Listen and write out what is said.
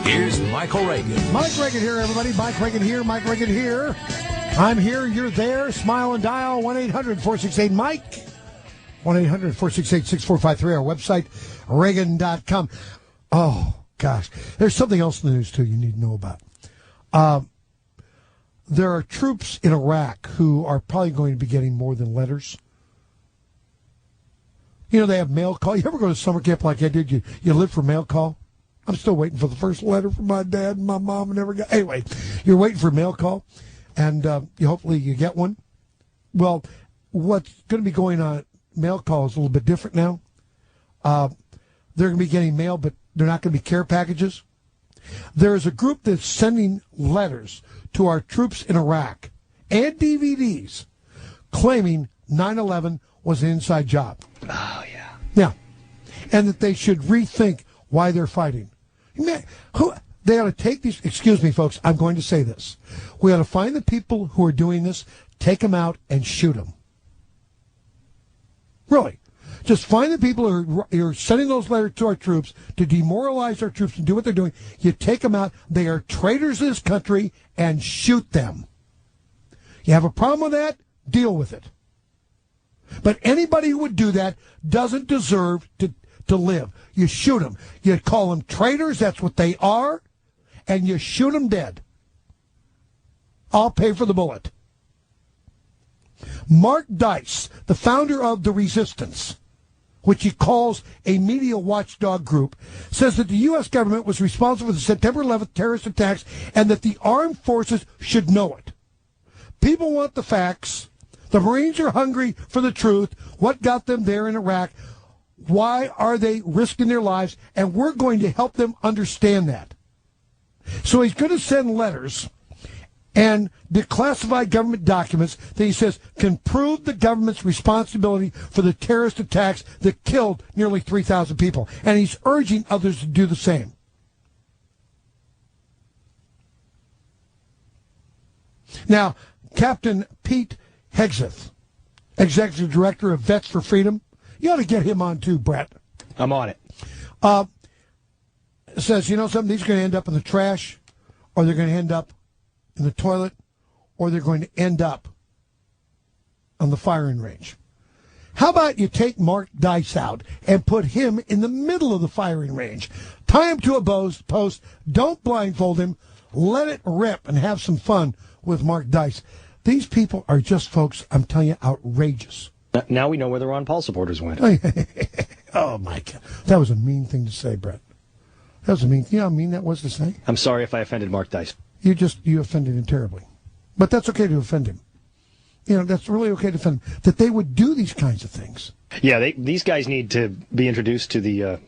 Here's Michael Reagan. Mike Reagan here, everybody. Mike Reagan here. Mike Reagan here. I'm here. You're there. Smile and dial 1-800-468-MIKE. 1-800-468-6453. Our website, Reagan.com. Oh, gosh. There's something else in the news, too, you need to know about. There are troops in Iraq who are probably going to be getting more than letters. You know, they have mail call. You ever go to summer camp like I did? You live for mail call? I'm still waiting for the first letter from my dad and my mom. Never got. Anyway, you're waiting for mail call, and hopefully you get one. Well, what's going to be going on mail call is a little bit different now. They're going to be getting mail, but they're not going to be care packages. There is a group that's sending letters to our troops in Iraq and DVDs claiming 9/11 was an inside job. Oh, yeah. Yeah. And that they should rethink why they're fighting. Man, they ought to take these, excuse me, folks, I'm going to say this. We ought to find the people who are doing this, take them out, and shoot them. Really. Just find the people who are sending those letters to our troops to demoralize our troops and do what they're doing. You take them out. They are traitors to this country, and shoot them. You have a problem with that? Deal with it. But anybody who would do that doesn't deserve to live. You shoot them. You call them traitors. That's what they are. And you shoot them dead. I'll pay for the bullet. Mark Dice, the founder of The Resistance, which he calls a media watchdog group, says that the U.S. government was responsible for the September 11th terrorist attacks and that the armed forces should know it. People want the facts. The Marines are hungry for the truth. What got them there in Iraq? Why are they risking their lives? And we're going to help them understand that. So he's going to send letters and declassified government documents that he says can prove the government's responsibility for the terrorist attacks that killed nearly 3,000 people. And he's urging others to do the same. Now, Captain Pete Hegseth, Executive Director of Vets for Freedom, you ought to get him on too, Brett. I'm on it. Says, you know something, these are going to end up in the trash, or they're going to end up in the toilet, or they're going to end up on the firing range. How about you take Mark Dice out and put him in the middle of the firing range? Tie him to a post, don't blindfold him, let it rip and have some fun with Mark Dice. These people are just, folks, I'm telling you, outrageous. Now we know where the Ron Paul supporters went. Oh, my God. That was a mean thing to say, Brett. That was a mean thing. You know how mean that was to say? I'm sorry if I offended Mark Dice. You offended him terribly. But that's okay to offend him. You know, that's really okay to offend him. That they would do these kinds of things. Yeah, these guys need to be introduced to the